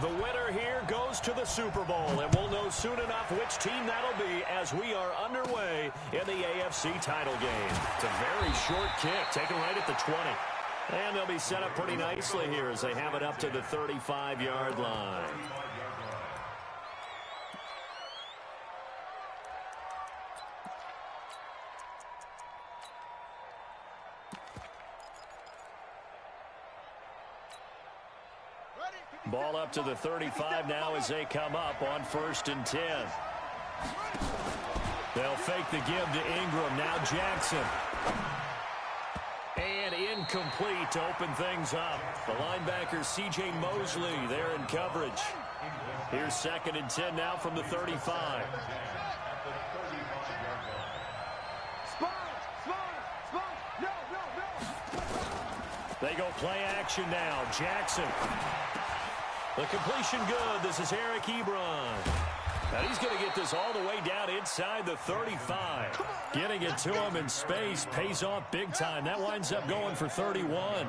The winner here goes to the Super Bowl, and we'll know soon enough which team that'll be as we are underway in the AFC title game. It's a very short kick, taken right at the 20. And they'll be set up pretty nicely here as they have it up to the 35-yard line. Ball up to the 35 now as they come up on 1st and 10. They'll fake the give to Ingram. Now Jackson. And incomplete to open things up. The linebacker C.J. Mosley there in coverage. Here's 2nd and 10 now from the 35. They go play action now. Jackson. The completion good. This is Eric Ebron. And he's going to get this all the way down inside the 35. Getting it to him in space pays off big time. That winds up going for 31.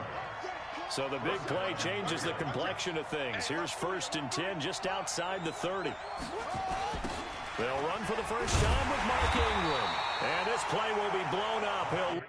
So the big play changes the complexion of things. Here's 1st and 10 just outside the 30. They'll run for the first time with Mark Ingram. And this play will be blown up. He'll...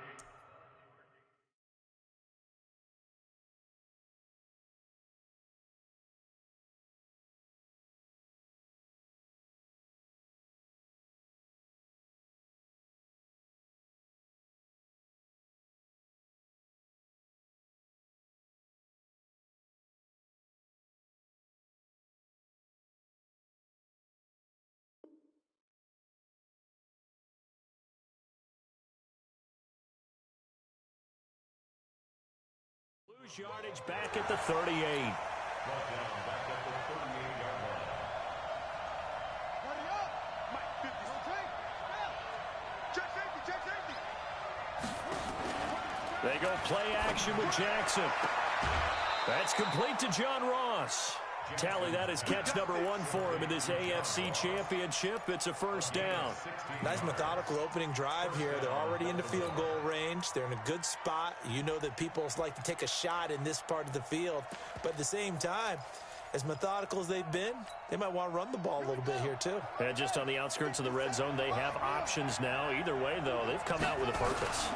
Yardage back at the 38. They go play action with Jackson. That's complete to John Ross. Tally that is catch number 1 for him in this AFC Championship. It's a first down. Nice methodical opening drive here. They're already into field goal range. They're in a good spot. You know that people like to take a shot in this part of the field. But at the same time, as methodical as they've been, they might want to run the ball a little bit here too. And just on the outskirts of the red zone, they have options now. Either way, though, they've come out with a purpose.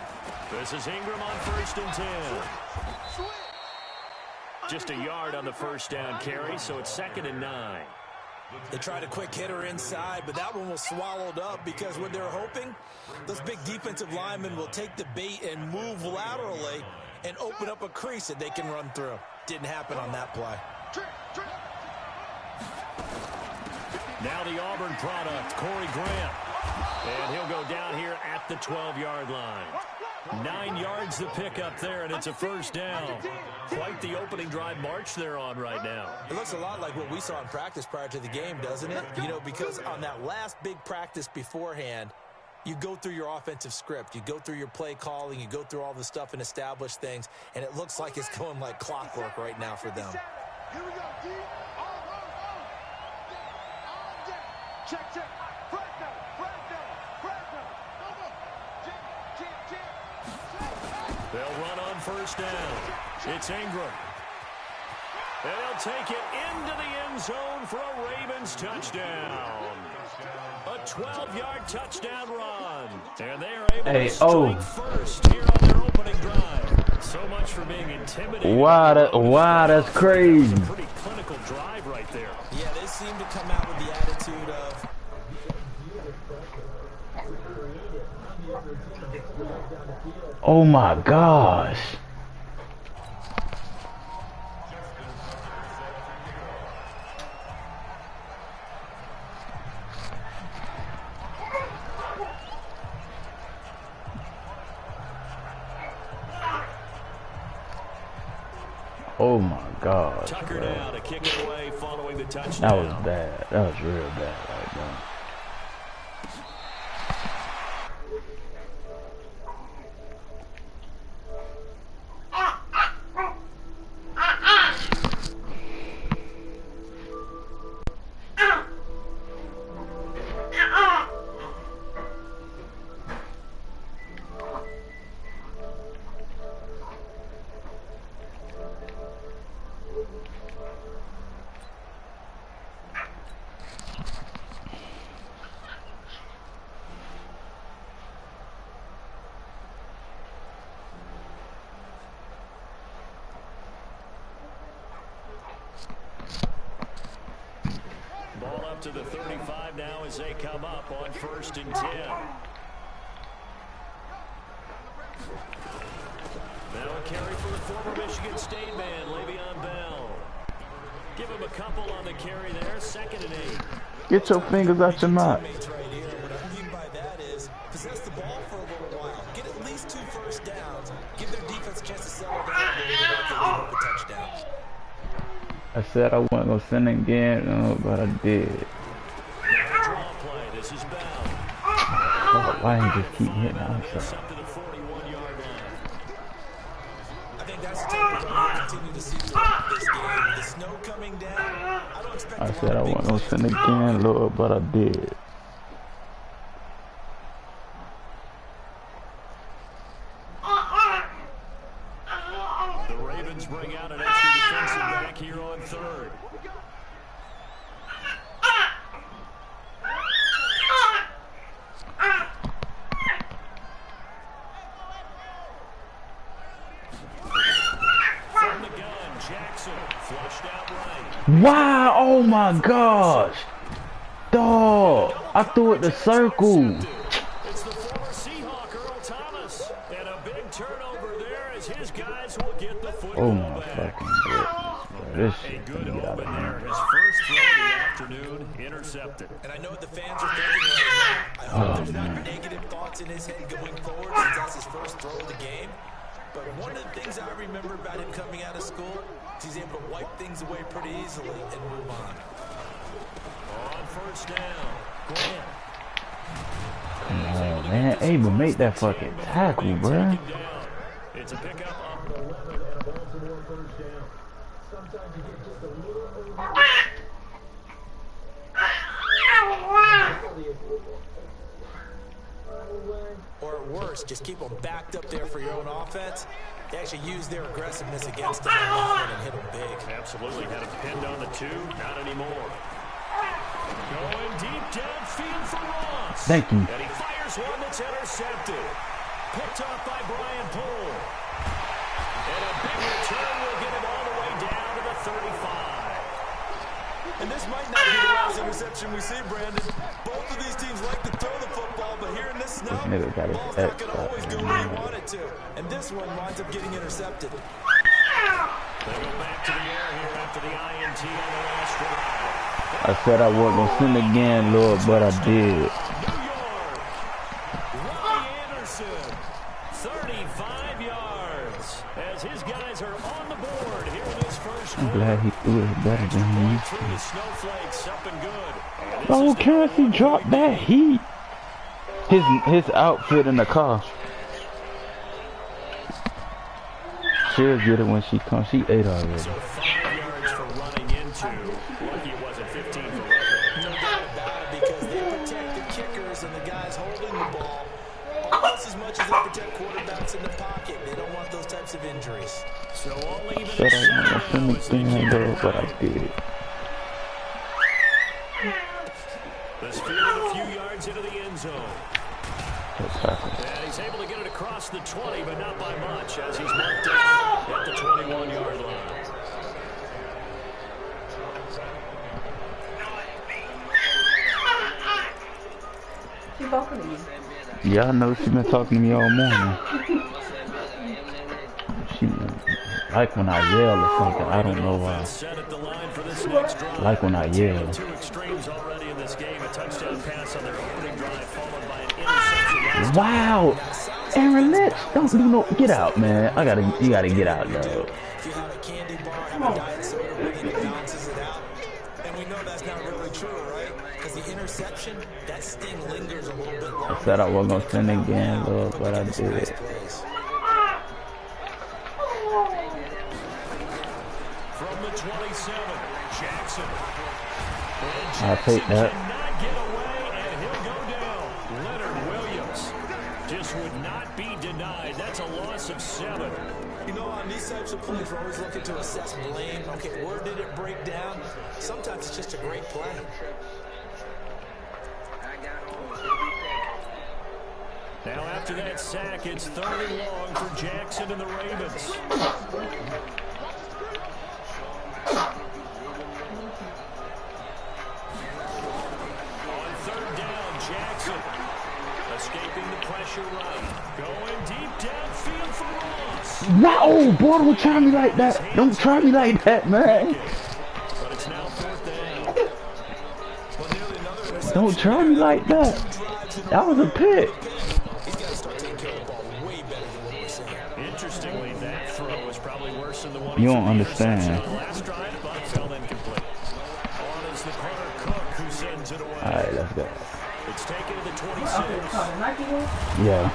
This is Ingram on 1st and 10. Just a yard on the first down carry, so it's 2nd and 9. They tried a quick hitter inside, but that one was swallowed up because what they're hoping, those big defensive linemen will take the bait and move laterally and open up a crease that they can run through. Didn't happen on that play. Now the Auburn product, Corey Grant. And he'll go down here at the 12-yard line. 9 yards to pick up there, and it's a first down. Quite the opening drive march they're on right now. It looks a lot like what we saw in practice prior to the game, doesn't it? You know, because on that last big practice beforehand, you go through your offensive script. You go through your play calling. You go through all the stuff and establish things, and it looks like it's going like clockwork right now for them. Here we go, D. Check, check. They'll run on first down. It's Ingram. And they'll take it into the end zone for a Ravens touchdown. A 12-yard touchdown run. And they are able to strike first here on their opening drive. So much for being intimidating. Wow, that's crazy. That's a pretty clinical drive right there. Yeah, they seem to come out with the attitude of... Oh my gosh. Oh my gosh. Tucker down to kick it away following the touchdown. That was bad. That was real bad right now. out to the 35 now as they come up on 1st and 10. Now a carry for the former Michigan State man, Le'Veon Bell. Give him a couple on the carry there, 2nd and 8. Get your fingers out your mouth. What I mean by that is possess the ball for a little while. Get at least 2 first downs. Give their defense a chance to settle down a little bit after they hope a touchdown. I said I wasn't going to send it again, but I did. Draw play, this is Bell. Oh, why didn't you just keep hitting outside? Up to the 41-yard line. I think that's the type of run we'll continue to see throughout this game. The snow coming down. I don't expect I said I wasn't going to send it again, Lord, but I did. The Ravens bring out an extra defensive back here on 3rd. From the gun, Jackson flushed out right. Wow, oh my gosh. Dog, I threw it the circle. It's the former Seahawk, Earl Thomas. And a big turnover there as his guys will get the football Oh my back. fucking goodness, bro. This A shit good gonna get out of open there. hand. His first throw of the afternoon, intercepted. And I know what the fans are thinking right now. I hope there's not negative thoughts in his head going forward since that's his first throw of the game. But one of the things I remember about him coming out of school is he's able to wipe things away pretty easily and move on. On 1st down, Grant. Come on, man. Able make that fucking tackle, bruh. It's a pickup. Or at worst, just keep them backed up there for your own offense. They actually use their aggressiveness against them and hit them big. Absolutely had him pinned on the 2. Not anymore. Going deep downfield for Ross. Thank you. And he fires one that's intercepted. Picked off by Brian Poole. And a big return will get him all the way down to the 35. And this might not be the last interception we see, Brandon. Both of these teams like to throw the football, but here in this snow, This nigga got the his ball's not X going to always go where you want it to. And this one winds up getting intercepted. They go back to the air here after the INT on the last drive. I said I wasn't going to send it again, Lord, but I did. New York. Robbie Anderson, 35 yards. As his guys are on the board here in this first I'm quarter. glad he threw it better than he used Through to. the snowflakes, up and good. And this Oh, is the Currency dropped that heat. His outfit in the car. She'll get it when she comes. She ate already. So 5 yards for running into. Lucky it wasn't 15 for record. No doubt about it, because they protect the kickers and the guys holding the ball almost as much as they protect quarterbacks in the pocket. They don't want those types of injuries. So all even Said I wasn't going to send it again, Lord, but I did. This field a few yards into the end zone. That's happened. And he's able to get it across the 20, but not by much, as he's marked down at the 21-yard line. She's talking to you. Yeah, I know she been talking to me all morning. She like when I yell or something. I don't know why. Set at the line for this next drive. Like when I yell. Two extremes already in this game. A touchdown pass on their opening drive, followed by an interception. Wow, Aaron, don't do no. Get out, man. You gotta get out, though. If you have a candy bar, have a diet soda with it, it balances it out. And we know that's not really true, right? Because the interception, that sting lingers a little bit longer. I said I wasn't gonna send it again, Lord, but I did. From the 27, Jackson. I'll take that. Cannot get away, and he'll go down. Leonard Williams just would not be denied. That's a loss of 7. You know, on these types of plays, we're always looking to assess blame. Okay, where did it break down? Sometimes it's just a great play. Now after that sack, it's 3rd and long for Jackson and the Ravens. No, boy, don't try me like that. Don't try me like that, man. But it's now 4th down. Don't try me like that. That was a pick. He's got to start taking care of the ball way better than what we're seeing. Interestingly, that throw was probably worse than the one You he don't threw the interception understand. on the last drive, but fell incomplete. On is the corner Cook who sends it away. Alright, let's go. It's taken to the Oh, 26. Yeah.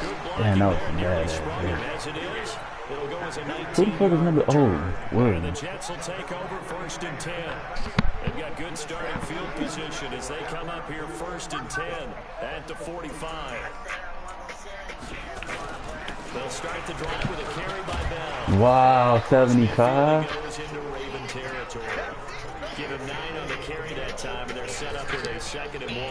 Good Yeah, blocking no, there, nearly yeah, sprung yeah. him as it is. It'll go as a 19. Who the fuck is number? Oh, And the word. Jets will take over 1st and 10. They've got good starting field position as they come up here 1st and 10 at the 45. They'll start the drive with a carry by Bell. Wow, 75. Goes into Raven territory. Give him 9 on the carry that time, and they're set up with a 2nd and 1.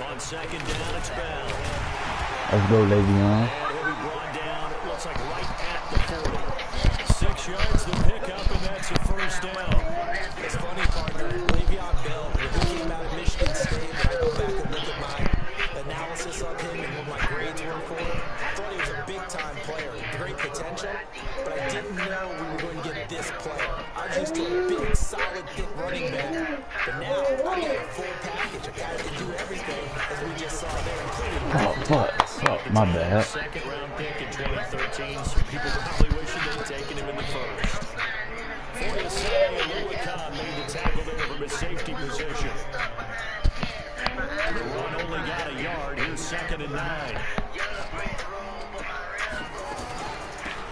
On 2nd down, it's Bell. Let's go, Le'Veon. And he'll be brought down, it looks like right at the 40. 6 yards to pick up, and that's a 1st down. It's funny, partner. Le'Veon Bell, when he came out of Michigan State, when I go back and look at my analysis of him and what my grades were for him, I thought he was a big-time player, great potential, but I didn't know we were going to get this player. I was used to a big, solid, thick running back, but now I'm getting a full package, a guy that can do everything, as we just saw there, including Fuck, my bad. 2nd round pick in 2013. Some people probably wishing they'd taken him in the 1st. Foyesay and Louis made the tackle there from his safety position. The run only got a yard. Here's 2nd and 9.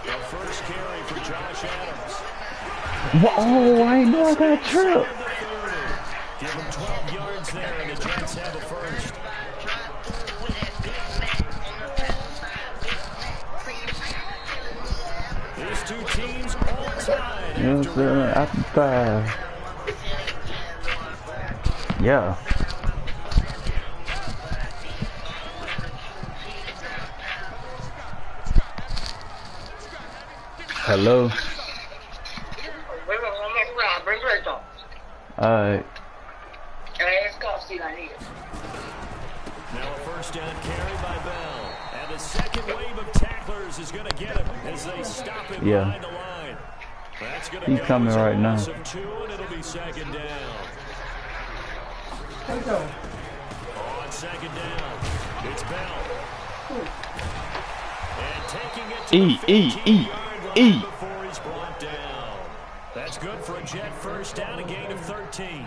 The first carry for Josh Adams. Oh, I ain't know I got a trip. Give him 12 yards there, and the Jets have a 1st. These two teams all tied. Yes, sir. After 5. Yeah. Hello. Alright. Now a 1st down carry by Bell. And the 2nd wave of tacklers is going to get him as they stop him behind the line. That's going to He's coming right now. Of 2, and it'll be 2nd down. On 2nd down, it's Bell. And taking it to the 15-yard line before he's brought down. That's good for a Jet 1st down, a gain of 13.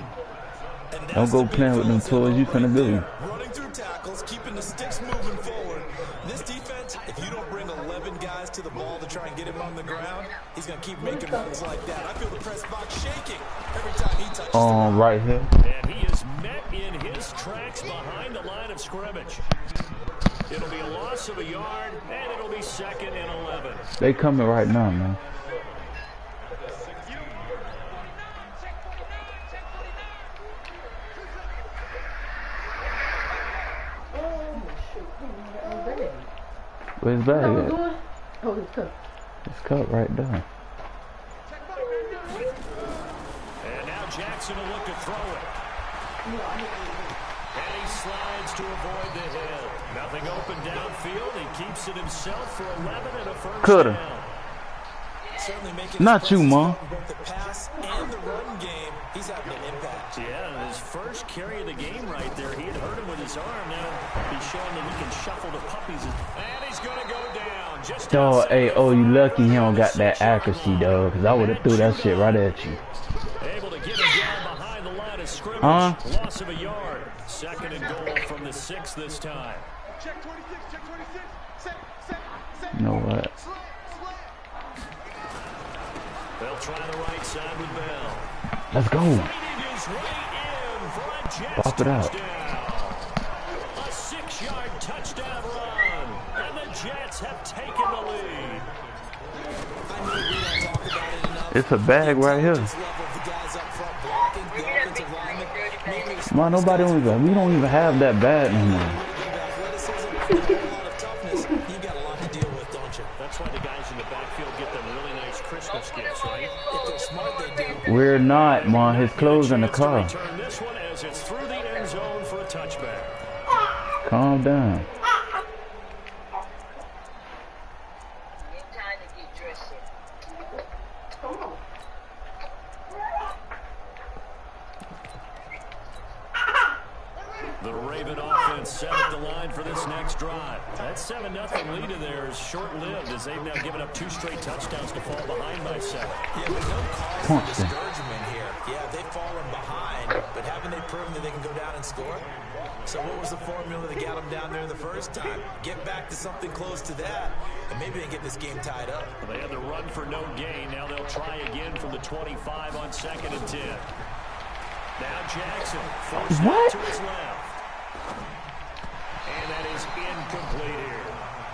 Don't go playing with them toys. You finna do. Running through tackles, keeping the sticks moving forward. This defense, if you don't bring 11 guys to the ball to try and get him on the ground, he's going to keep making runs like that. I feel the press box shaking every time he touches Right here. And he is met in his tracks behind the line of scrimmage. It'll be a loss of a yard, and it'll be 2nd and 11. They coming right now, man. Where's that at? Oh, it's cooked. It's cut right there. And now Jackson will look to throw it. And he slides to avoid the hit. Nothing open downfield. He keeps it himself for 11 and a 1st Coulda. down. Certainly making Not you, Mom. both the pass and the run game. He's having an impact. Yeah, his first carry of the game right there. He had hurt him with his arm. Now he's showing that he can shuffle the puppies. And he's going to go down. Just Dog, hey, oh, you lucky he don't got that accuracy, dog, because I would have threw that shit right at you. able to get him down behind the line of scrimmage. Loss of a yard. 2nd and goal from the 6 this time. Check 26, check 26. Set. You know what? They'll try the right side with Bell. Let's go. Fighting his way in for a Jets Pop it out. touchdown. A 6-yard touchdown run. And the Jets have taken the lead. It's a bag right here. Man, nobody don't even, we don't even have that bad no more. That's why the guys in the backfield get them really nice crisp personal skills, right? If they're smart, they do. We're not, man. His clothes in the car. Return this one as it's through the end zone for a touchback. Calm down. The Raven offense set at the line for this next drive. That 7-0 lead of theirs short-lived as they've now given up 2 straight touchdowns to fall behind by 7. Yeah, but no cause for discouragement here. Yeah, they've fallen behind, but haven't they proven that they can go down and score? So what was the formula that got them down there the first time? Get back to something close to that, and maybe they can get this game tied up. Well, they had the run for no gain. Now they'll try again from the 25 on 2nd and 10. Now Jackson forced it to his left. And that is incomplete here.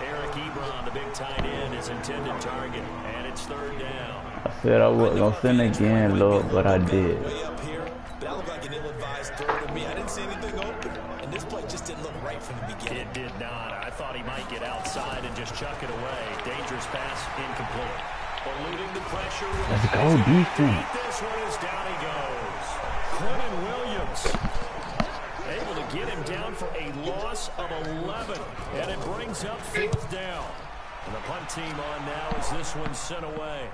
Eric Ebron, the big tight end, is intended target. And it's 3rd down. I said I wasn't going to send again, Lord, but I did. Way up here, that looked like an ill-advised throw to me. I didn't see anything open. And this play just didn't look right from the beginning. It did not. I thought he might get outside and just chuck it away. Dangerous pass, incomplete. Eluding the pressure. Let's go, defense. This one is down he goes. Quentin Williams able to get him down for a loss of 11. And it brings up 4th down. And the punt team on now as this one's sent away.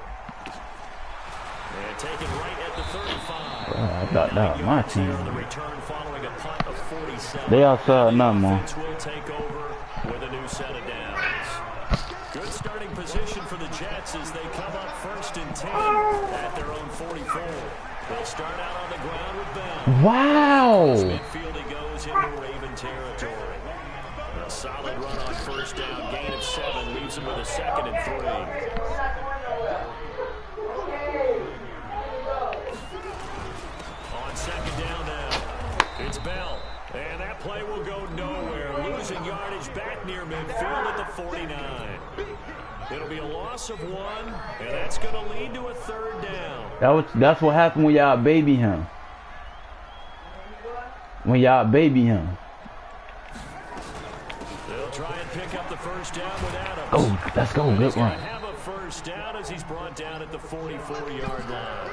And taken right at the 35. I thought that was my team. The return following a punt of 47. They outside now, man. Will take over with a new set of downs. Good starting position for the Jets as they come up 1st and 10 at their own 44. They'll start out on the ground with Bell. Wow. Midfield he goes into Raven territory. A solid run on 1st down, gain of 7, leaves him with a 2nd and 3. On 2nd down now, it's Bell. And that play will go nowhere. Losing yardage back near midfield at the 49. It'll be a loss of 1, and that's going to lead to a 3rd down. That's what happened when y'all baby him. When y'all baby him. They'll try and pick up the 1st down with Adams. Oh, let's go. Good run. Have a 1st down as he's brought down at the 44-yard line.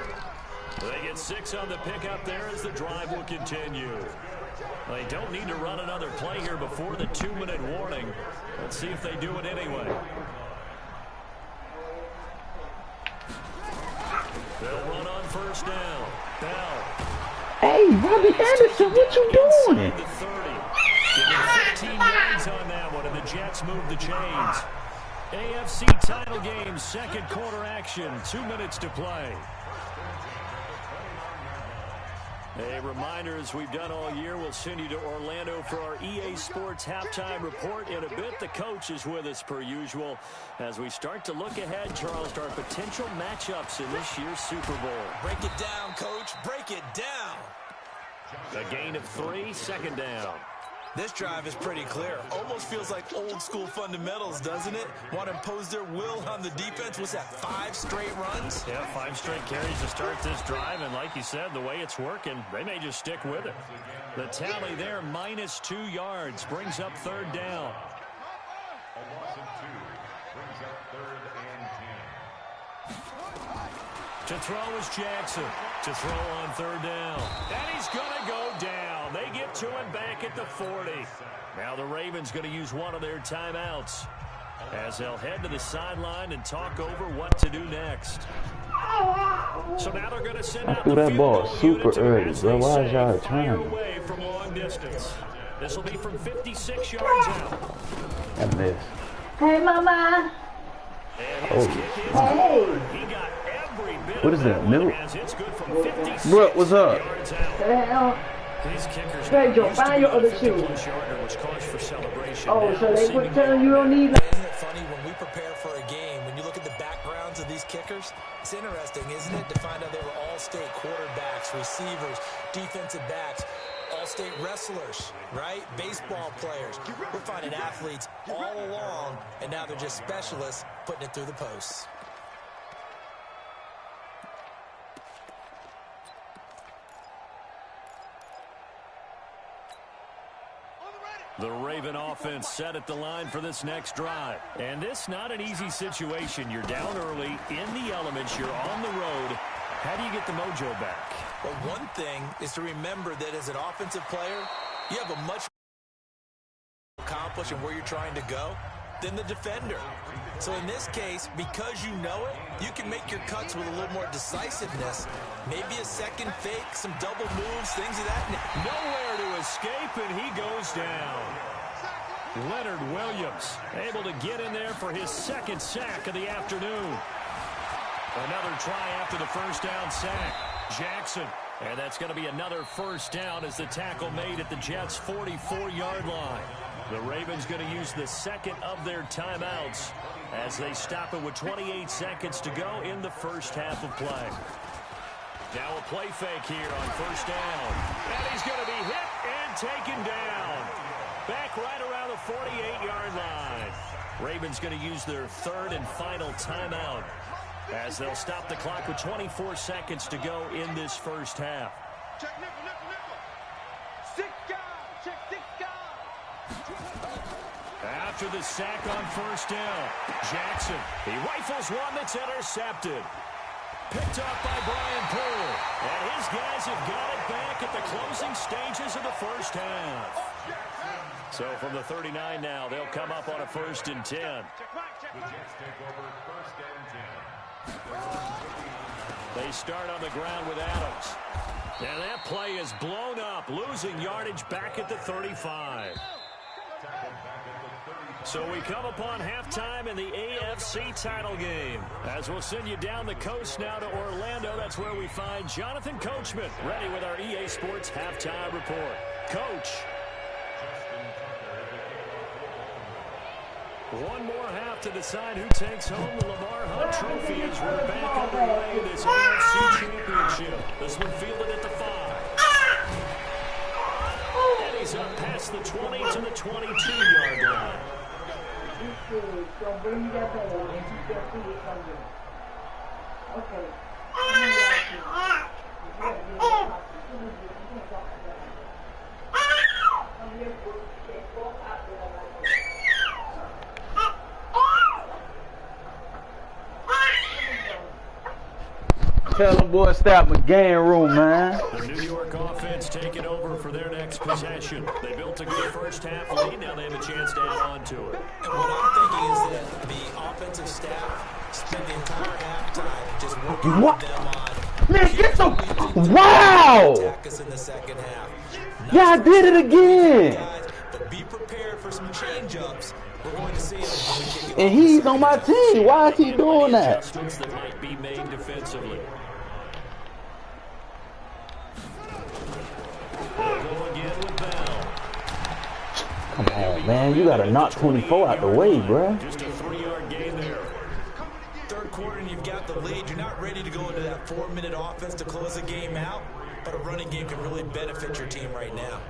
They get 6 on the pickup there as the drive will continue. They don't need to run another play here before the 2-minute warning. Let's see if they do it anyway. They'll run on 1st down. Bell. Hey, Robbie Anderson, what you doing? The 30. Getting 15 yards on that one, and the Jets move the chains. AFC title game, 2nd quarter action, 2 minutes to play. A reminder, as we've done all year, we'll send you to Orlando for our EA Sports halftime report. In a bit, the coach is with us per usual. As we start to look ahead, Charles, to our potential matchups in this year's Super Bowl. Break it down, Coach. Break it down. A gain of 3, 2nd down. This drive is pretty clear. Almost feels like old school fundamentals, doesn't it? Want to impose their will on the defense. Was that 5 straight runs? Yeah, 5 straight carries to start this drive. And like you said, the way it's working, they may just stick with it. The tally there, minus 2 yards, brings up 3rd down. A loss of 2 brings up 3rd and 10. To throw is Jackson. To throw on 3rd down. And he's going to go down. They get to him back at the 40. Now the Ravens going to use one of their timeouts as they'll head to the sideline and talk over what to do next. So now they're going to send out the that ball field goal super unit early, as bro. they Why is say, y'all fire trying? away from long distance. This will be from 56 yards out. I missed. Hey, Mama. And his kick is Hey. good. He got every bit What of is that, one milk? as it's good from 56 Bro, what's up? yards out. The hell? These kickers Hey, Joe, used to find be your on other a 50-plus shoe. yarder, which calls for celebration. Oh, Now, so they seemingly would tell you don't need. Isn't it funny when we prepare for a game, when you look at the backgrounds of these kickers? It's interesting, isn't it, to find out they were all-state quarterbacks, receivers, defensive backs, all-state wrestlers, right? Baseball players. We're finding athletes all along, and now they're just specialists putting it through the posts. The Raven offense set at the line for this next drive. And this not an easy situation. You're down early, in the elements, you're on the road. How do you get the mojo back? Well, one thing is to remember that as an offensive player, you have a much accomplish and where you're trying to go than the defender. So in this case, because you know it, you can make your cuts with a little more decisiveness. Maybe a second fake, some double moves, things of that. Nowhere to escape, and he goes down. Leonard Williams able to get in there for his second sack of the afternoon. Another try after the first down sack. Jackson. And that's going to be another first down as the tackle made at the Jets' 44-yard line. The Ravens going to use the second of their timeouts as they stop it with 28 seconds to go in the first half of play. Now a play fake here on first down. And he's going to be hit and taken down. Back right around the 48-yard line. Ravens going to use their third and final timeout as they'll stop the clock with 24 seconds to go in this first half. Check nickel, nickel, nickel. 6 guys. Check 6 guys. After the sack on first down, Jackson, he rifles one that's intercepted. Picked up by Brian Poole. And his guys have got it back at the closing stages of the first half. So from the 39 now, they'll come up on a 1st and 10. Check back, check The back. Jets take over 1st and 10. They start on the ground with Adams. And that play is blown up, losing yardage back at the 35. So we come upon halftime in the AFC title game. As we'll send you down the coast now to Orlando, that's where we find Jonathan Coachman, ready with our EA Sports halftime report. Coach. One more half to decide who takes home the Lamar Hunt Trophy as we're back underway this AFC Championship. This one fielded at the 5. And he's up past the 20 to the 22-yard line. Tell them boys stop my game room, man. The New York offense taking over for their next possession. They built a good first half lead. Now they have a chance to add on to it. And what I'm thinking is that the offensive staff spent the entire halftime just working What? with them on. Man, get the... Wow! Attack us in the second half. Yeah, I did it again. Guys, but be prepared for some change-ups. We're going to see him. And he's on my team. Why is he doing that? Adjustments that might be made defensively. They'll go again with Bell. Come on, man. You got to knock 24 out the way, bruh. Just a 3-yard gain there. Third quarter and you've got the lead. You're not ready to go into that 4-minute offense to close the game out, but a running game can really benefit your team right now.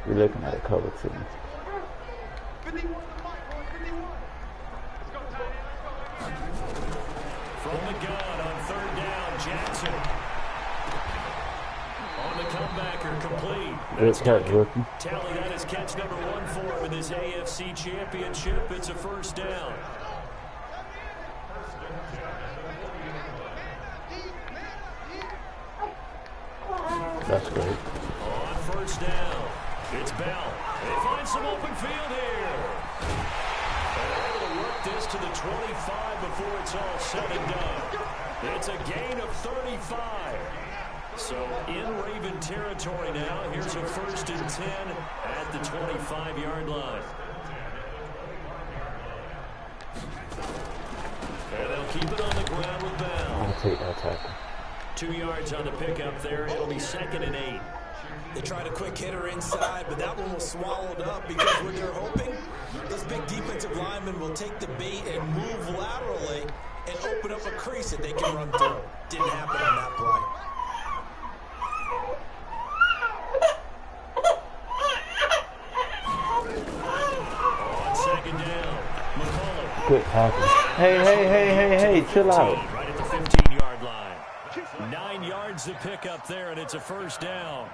You're looking at a cover too. 51 to the mic, boys. 51. Let's go, tight end. Let's go. From the gun on 3rd down, Jackson. On the comebacker, complete. Good catch, rookie. Tally that is catch number 1 for him in this AFC Championship. It's a first down. That's great. On first down, it's Bell. They find some open field here. And they're able to work this to the 25 before it's all said and done. It's a gain of 35. So in Raven territory now, here's a 1st and 10 at the 25-yard line. And they'll keep it on the ground with Bell. I'll take that tackle. 2 yards on the pickup there. It'll be 2nd and 8. They tried a quick hitter inside, but that one was swallowed up because what they're hoping, this big defensive lineman will take the bait and move laterally and open up a crease that they can run through. Didn't happen on that play. On 2nd down, McCullough. Good tackle. Hey, chill out. Right at the 15 yards to pick up there, and it's a first down.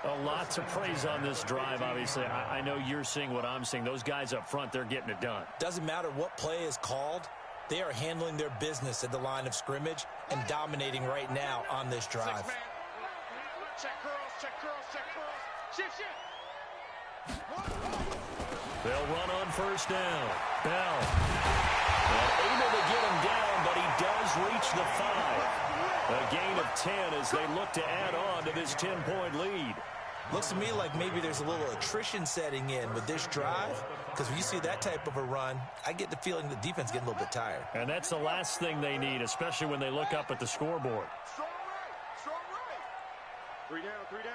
A lot to praise on this drive, obviously. I know you're seeing what I'm seeing. Those guys up front, they're getting it done. Doesn't matter what play is called. They are handling their business at the line of scrimmage and dominating right now on this drive. Check curls, check curls, check curls. Shift. They'll run on first down. Bell. And able to get him down, but he does reach the 5. A gain of 10 as they look to add on to this 10-point lead. Looks to me like maybe there's a little attrition setting in with this drive, because when you see that type of a run, I get the feeling the defense getting a little bit tired. And that's the last thing they need, especially when they look up at the scoreboard. Strong right, strong right. 3 down, 3 down.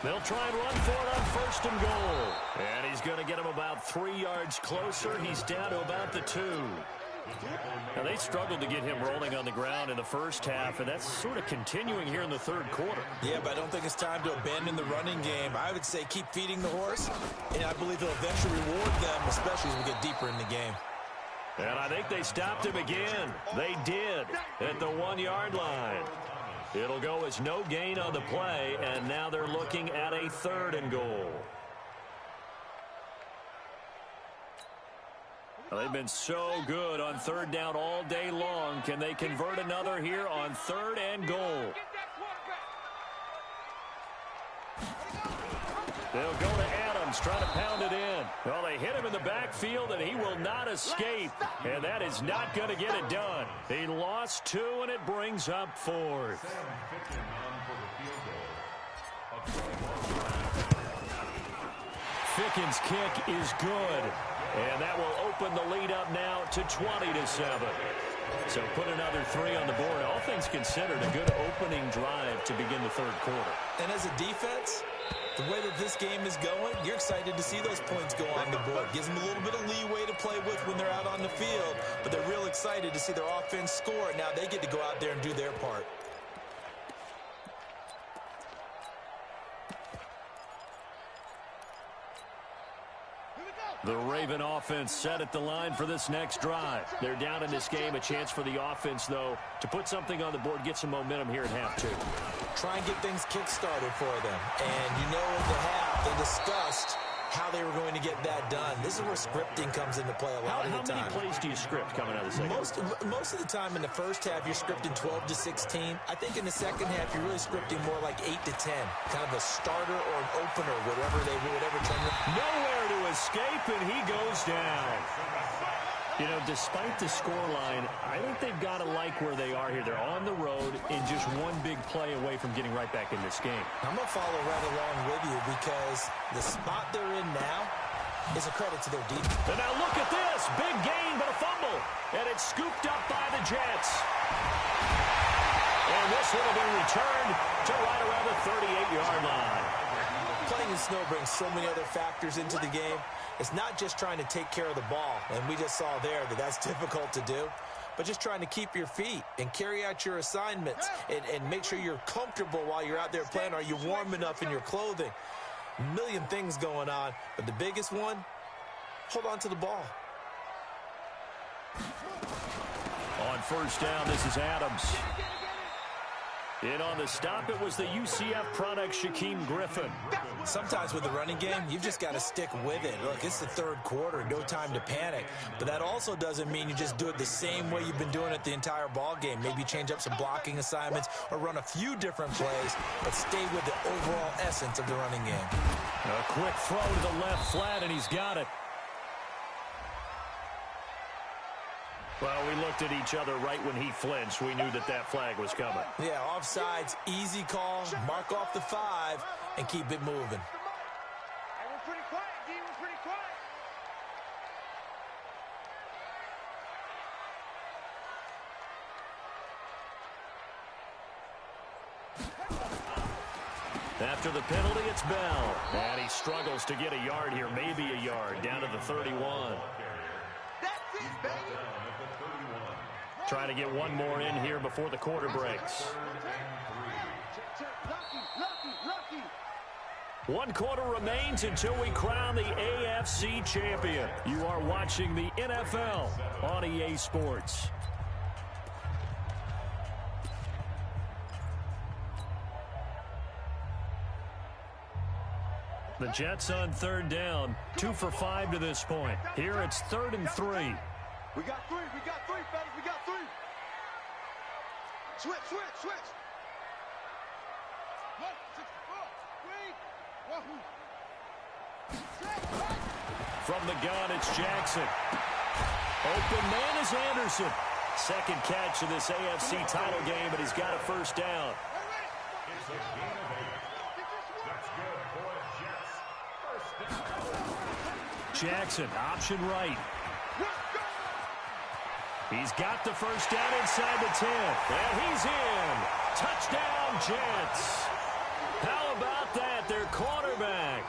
They'll try and run for it on first and goal. And he's going to get him about 3 yards closer. He's down to about the 2. Now, they struggled to get him rolling on the ground in the first half, and that's sort of continuing here in the third quarter. Yeah, but I don't think it's time to abandon the running game. I would say keep feeding the horse, and I believe he'll eventually reward them, especially as we get deeper in the game. And I think they stopped him again. They did at the 1-yard line. It'll go as no gain on the play, and now they're looking at a 3rd and goal. Well, they've been so good on 3rd down all day long. Can they convert another here on 3rd and goal? They'll go to Adams, trying to pound it in. Well, they hit him in the backfield, and he will not escape. And that is not going to get it done. He lost 2, and it brings up 4th. Fickens' kick is good. And that will open the lead up now to 20-7. So put another 3 on the board. All things considered, a good opening drive to begin the third quarter. And as a defense, the way that this game is going, you're excited to see those points go on the board. Gives them a little bit of leeway to play with when they're out on the field. But they're real excited to see their offense score. Now they get to go out there and do their part. The Raven offense set at the line for this next drive. They're down in this game. A chance for the offense, though, to put something on the board, get some momentum here at half 2. Try and get things kick-started for them. And you know at the half, they discussed how they were going to get that done. This is where scripting comes into play a lot of the time. How many plays do you script coming out of the second? Most of the time in the first half, you're scripting 12 to 16. I think in the second half, you're really scripting more like 8 to 10. Kind of a starter or an opener, whatever term. Nowhere to escape, and he goes down. You know, despite the scoreline, I think they've got to like where they are here. They're on the road in just one big play away from getting right back in this game. I'm going to follow right along with you because the spot they're in now is a credit to their defense. And now look at this. Big gain, but a fumble. And it's scooped up by the Jets. And this one will be returned to right around the 38-yard line. Playing in snow brings so many other factors into the game. It's not just trying to take care of the ball, and we just saw there that that's difficult to do, but just trying to keep your feet and carry out your assignments and make sure you're comfortable while you're out there playing. Are you warm enough in your clothing? A million things going on, but the biggest one, hold on to the ball. On first down, this is Adams. In on the stop, it was the UCF product, Shaquem Griffin. Sometimes with the running game, you've just got to stick with it. Look, it's the third quarter, no time to panic. But that also doesn't mean you just do it the same way you've been doing it the entire ball game. Maybe change up some blocking assignments or run a few different plays, but stay with the overall essence of the running game. A quick throw to the left flat, and he's got it. Well, we looked at each other right when he flinched. We knew that that flag was coming. Yeah, offsides, easy call, mark off the 5, and keep it moving. Hey, we're pretty quiet, D. We're pretty quiet. After the penalty, it's Bell. And he struggles to get a yard here, maybe a yard, down to the 31. That's it, baby. Trying to get one more in here before the quarter breaks. 1 quarter remains until we crown the AFC champion. You are watching the NFL on EA Sports. The Jets on 3rd down, 2 for 5 to this point. Here it's 3rd and 3. We got 3, fellas, we got 3. Switch. 1, 6, 4, 3, 1. From the gun, it's Jackson. Open man is Anderson. Second catch of this AFC title game, but he's got a first down. It's a gain of 8. That's good for the Jets. First down. Jackson, option right. He's got the first down inside the 10. And he's in. Touchdown, Jets. How about that? Their quarterback.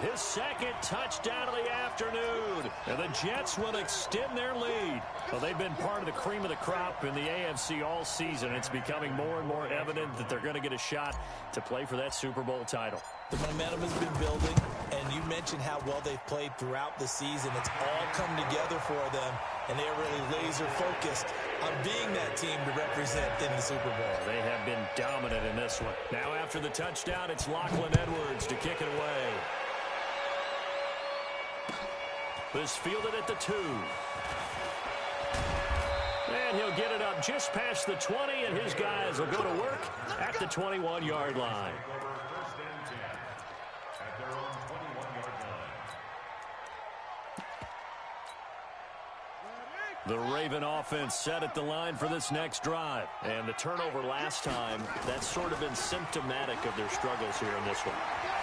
His second touchdown of the afternoon. And the Jets will extend their lead. Well, they've been part of the cream of the crop in the AFC all season. It's becoming more and more evident that they're going to get a shot to play for that Super Bowl title. The momentum has been building, and you mentioned how well they've played throughout the season. It's all come together for them, and they are really laser-focused on being that team to represent in the Super Bowl. They have been dominant in this one. Now after the touchdown, it's Lachlan Edwards to kick it away. This fielded at the 2. And he'll get it up just past the 20, and his guys will go to work at the 21-yard line. First and 10 at their own 21-yard line. The Raven offense set at the line for this next drive. And the turnover last time, that's sort of been symptomatic of their struggles here in this one.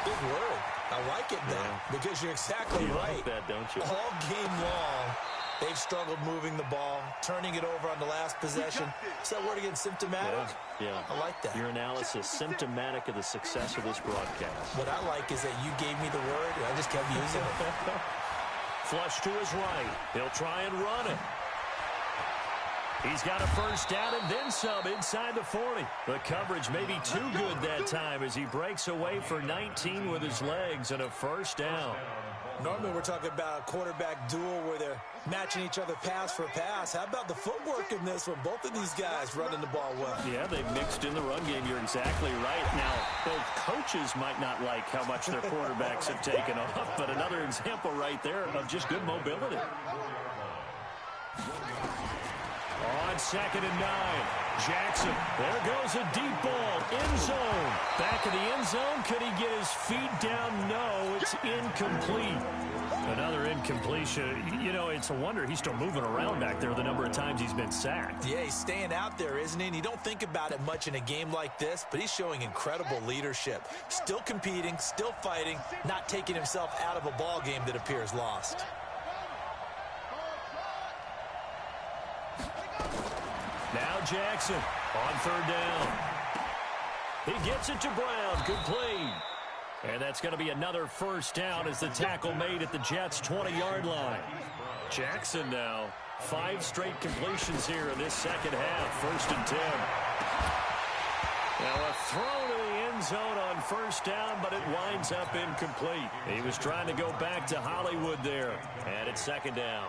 Good word. I like it now, because you're exactly right. Like that, don't you? All game long, they've struggled moving the ball, turning it over on the last possession. So that word again, symptomatic? Yeah. I like that. Your analysis, symptomatic of the success of this broadcast. What I like is that you gave me the word, and I just kept using it. Flush to his right. He'll try and run it. He's got a first down and then some inside the 40. The coverage may be too good that time as he breaks away for 19 with his legs and a first down. Normally we're talking about a quarterback duel where they're matching each other pass for pass. How about the footwork in this one? Both of these guys running the ball well. Yeah, they've mixed in the run game. You're exactly right. Now, both coaches might not like how much their quarterbacks have taken off, but another example right there of just good mobility. On 2nd and 9, Jackson. There goes a deep ball, end zone. Back of the end zone. Could he get his feet down? No, it's incomplete. Another incompletion. You know, it's a wonder he's still moving around back there the number of times he's been sacked. Yeah, he's staying out there, isn't he? And you don't think about it much in a game like this, but he's showing incredible leadership. Still competing, still fighting, not taking himself out of a ball game that appears lost. Now Jackson on 3rd down. He gets it to Brown, complete. And that's going to be another first down as the tackle made at the Jets' 20-yard line. Jackson now, 5 straight completions here in this second half, 1st and 10. Now a throw to the end zone on first down, but it winds up incomplete. He was trying to go back to Hollywood there, and it's 2nd down.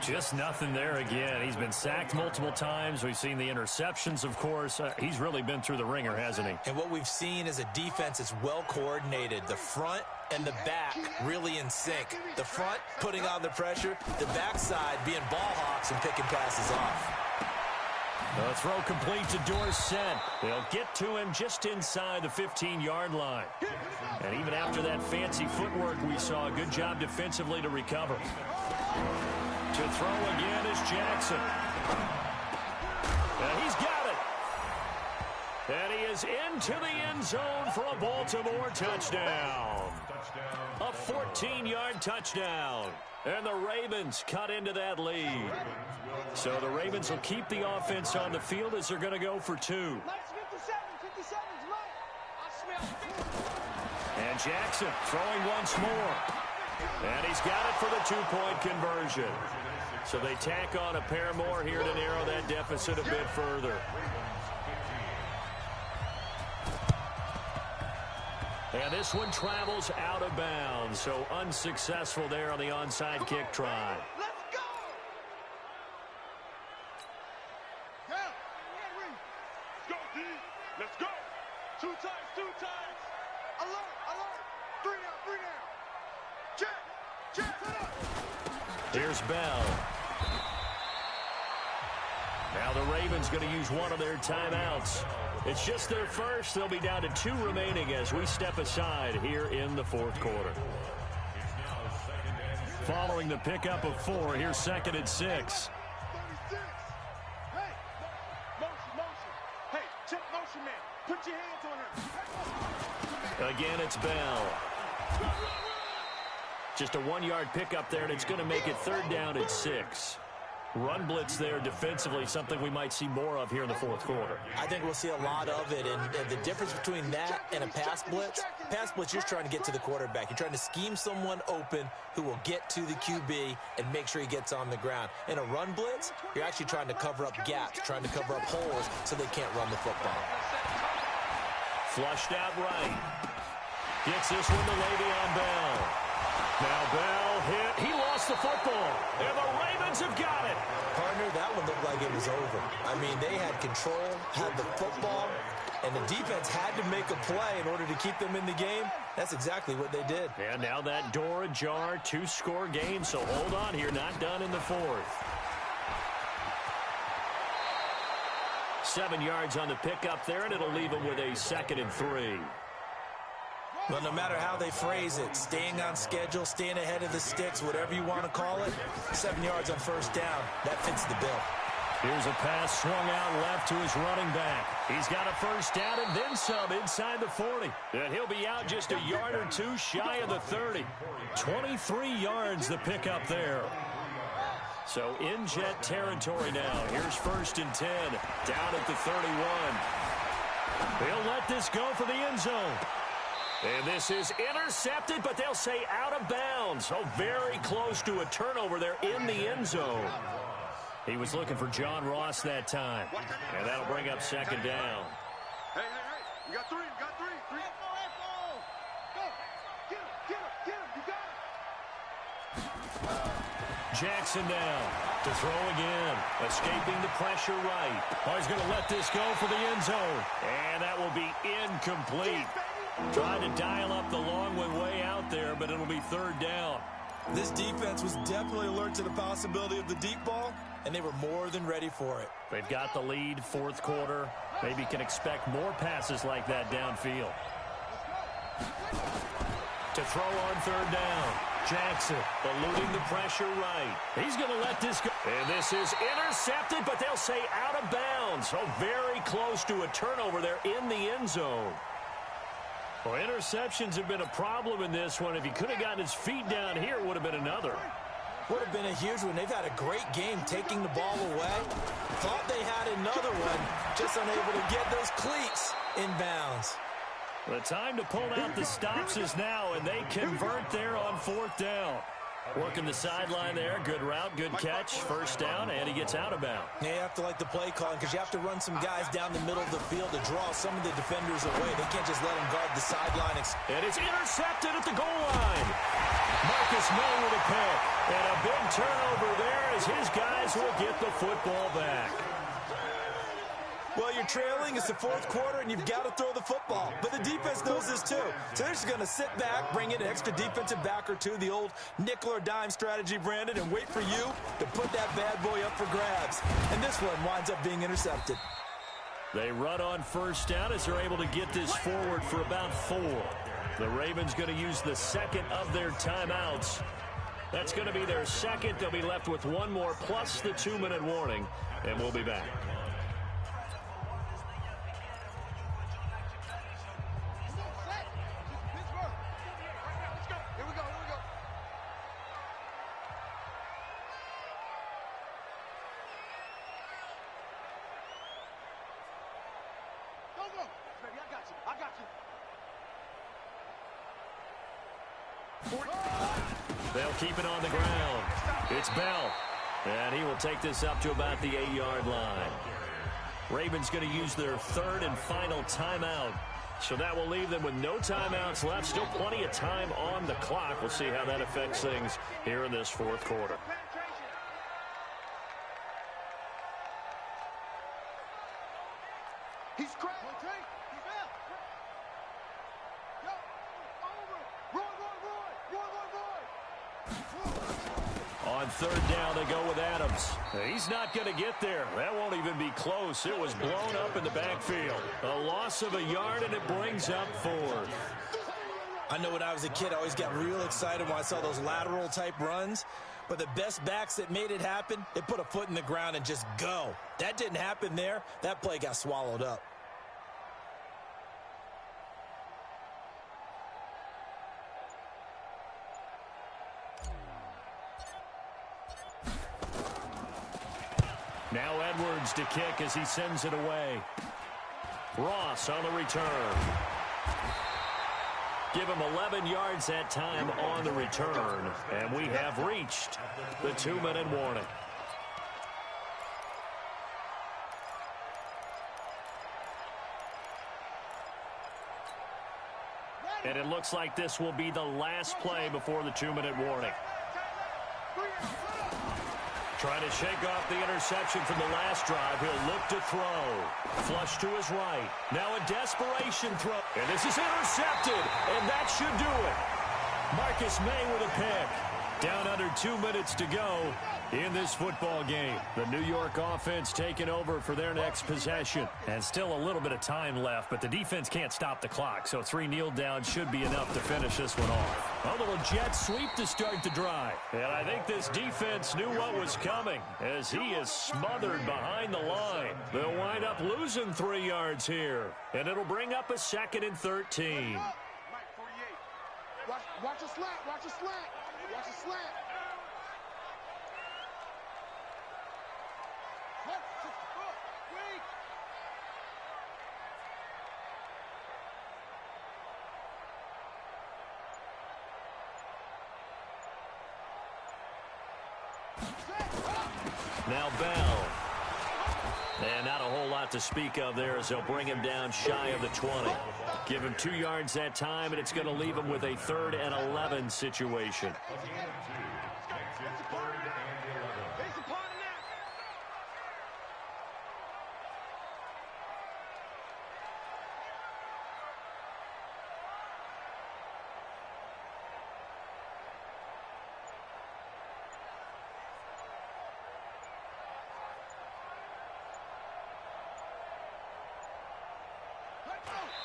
Just nothing there again. He's been sacked multiple times. We've seen the interceptions, of course. He's really been through the ringer, hasn't he? And what we've seen is a defense that's well coordinated. The front and the back really in sync. The front putting on the pressure, the backside being ball hawks and picking passes off. The throw complete to Dorsett. They'll get to him just inside the 15-yard line. And even after that fancy footwork, we saw a good job defensively to recover. To throw again is Jackson. And he's got it. And he is into the end zone for a Baltimore touchdown. A 14-yard touchdown. And the Ravens cut into that lead. So the Ravens will keep the offense on the field as they're going to go for 2. And Jackson throwing once more. And he's got it for the 2-point conversion. So they tack on a pair more here to narrow that deficit a bit further. And this one travels out of bounds, so unsuccessful there on the onside kick try. Let's go! Go, D. Let's go. Two times. Alert. Three down. Check, set up. Here's Bell. Now the Ravens going to use one of their timeouts. It's just their first. They'll be down to 2 remaining as we step aside here in the fourth quarter. Following the pickup of 4, here's 2nd and 6. 36. Hey, motion. Hey, check motion, man. Put your hands on him. Again, it's Bell. Just a 1-yard pickup there, and it's going to make it 3rd down and 6. Run blitz there defensively, something we might see more of here in the fourth quarter. I think we'll see a lot of it, and the difference between that and a pass blitz, you're just trying to get to the quarterback. You're trying to scheme someone open who will get to the QB and make sure he gets on the ground. In a run blitz, you're actually trying to cover up gaps, trying to cover up holes so they can't run the football. Flushed out right. Gets this one to Le'Veon Bell. Now Bell hit. He lost the football. And the Ravens have got it. Partner, that one looked like it was over. I mean, they had control, had the football, and the defense had to make a play in order to keep them in the game. That's exactly what they did. And now that door ajar, 2-score game, so hold on here, not done in the fourth. 7 yards on the pickup there, and it'll leave them with a 2nd and 3. Well, no matter how they phrase it, staying on schedule, staying ahead of the sticks, whatever you want to call it, 7 yards on 1st down, that fits the bill. Here's a pass swung out left to his running back. He's got a 1st down and then some inside the 40. And he'll be out just a yard or 2 shy of the 30. 23 yards the pickup there. So in jet territory now. Here's 1st and 10 down at the 31. They'll let this go for the end zone. And this is intercepted, but they'll say out of bounds. Oh, very close to a turnover there in the end zone. He was looking for John Ross that time. And that'll bring up 2nd down. Hey. You got three. Go. Get him. You got it. Jackson down to throw again. Escaping the pressure right. Oh, he's going to let this go for the end zone. And that will be incomplete. Trying to dial up the long way out there, but it'll be 3rd down. This defense was definitely alert to the possibility of the deep ball, and they were more than ready for it. They've got the lead, 4th quarter. Maybe can expect more passes like that downfield. To throw on 3rd down. Jackson eluding the pressure right. He's going to let this go. And this is intercepted, but they'll say out of bounds. So very close to a turnover there in the end zone. Well, interceptions have been a problem in this one. If he could have gotten his feet down here, it would have been another. Would have been a huge one. They've had a great game taking the ball away. Thought they had another one, just unable to get those cleats in bounds. The time to pull out the stops is now, and they convert there on 4th down. Working the sideline there. Good route, good catch. 1st down, and he gets out of bounds. You have to like the play calling because you have to run some guys down the middle of the field to draw some of the defenders away. They can't just let them guard the sideline. And it's intercepted at the goal line. Marcus May with a pick. And a big turnover there as his guys will get the football back. Well, you're trailing. It's the 4th quarter, and you've got to throw the football. But the defense knows this, too. So they're just going to sit back, bring in an extra defensive back or two, the old nickel or dime strategy, Brandon, and wait for you to put that bad boy up for grabs. And this one winds up being intercepted. They run on 1st down as they're able to get this forward for about 4. The Ravens going to use the 2nd of their timeouts. That's going to be their 2nd. They'll be left with 1 more plus the 2-minute warning, and we'll be back. They'll keep it on the ground. It's Bell. And he will take this up to about the 8-yard line. Ravens going to use their 3rd and final timeout. So that will leave them with no timeouts left. Still plenty of time on the clock. We'll see how that affects things here in this fourth quarter. He's cracked. He's out. Go. Over. Roy. On third down, they go with Adams. He's not going to get there. That won't even be close. It was blown up in the backfield. A loss of a yard, and it brings up fourth. I know when I was a kid, I always got real excited when I saw those lateral-type runs. But the best backs that made it happen, they put a foot in the ground and just go. That didn't happen there. That play got swallowed up. Now Edwards to kick as he sends it away. Ross on the return. Give him 11 yards that time on the return. And we have reached the 2-minute warning. And it looks like this will be the last play before the 2-minute warning. Trying to shake off the interception from the last drive. He'll look to throw. Flush to his right. Now a desperation throw. And this is intercepted. And that should do it. Marcus May with a pick. Down under 2 minutes to go in this football game. The New York offense taking over for their next possession. And still a little bit of time left, but the defense can't stop the clock. So 3 kneel downs should be enough to finish this one off. A little jet sweep to start the drive. And I think this defense knew what was coming as he is smothered behind the line. They'll wind up losing 3 yards here. And it'll bring up a 2nd and 13. Watch a slant. Watch a slant. Watch a slant. Now Bell. And not a whole lot to speak of there as they'll bring him down shy of the 20. Give him 2 yards that time, and it's going to leave him with a 3rd and 11 situation.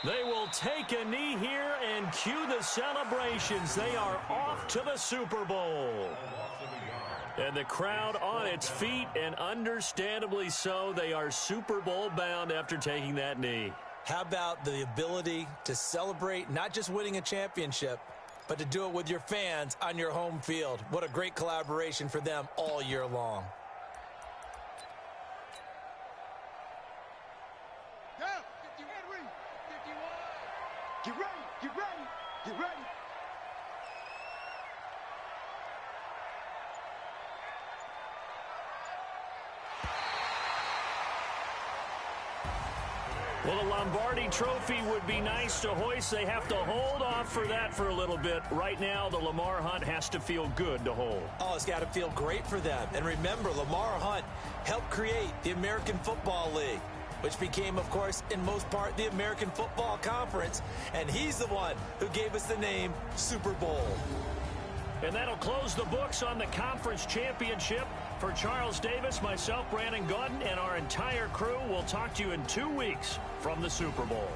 They will take a knee here and cue the celebrations. They are off to the Super Bowl. And the crowd on its feet, and understandably so. They are Super Bowl bound after taking that knee. How about the ability to celebrate not just winning a championship, but to do it with your fans on your home field? What a great collaboration for them all year long. Get ready, get ready, get ready. Well, the Lombardi Trophy would be nice to hoist. They have to hold off for that for a little bit. Right now, the Lamar Hunt has to feel good to hold. Oh, it's got to feel great for them. And remember, Lamar Hunt helped create the American Football League, which became, of course, in most part, the American Football Conference. And he's the one who gave us the name Super Bowl. And that'll close the books on the conference championship. For Charles Davis, myself, Brandon Gaudin, and our entire crew, we'll talk to you in 2 weeks from the Super Bowl.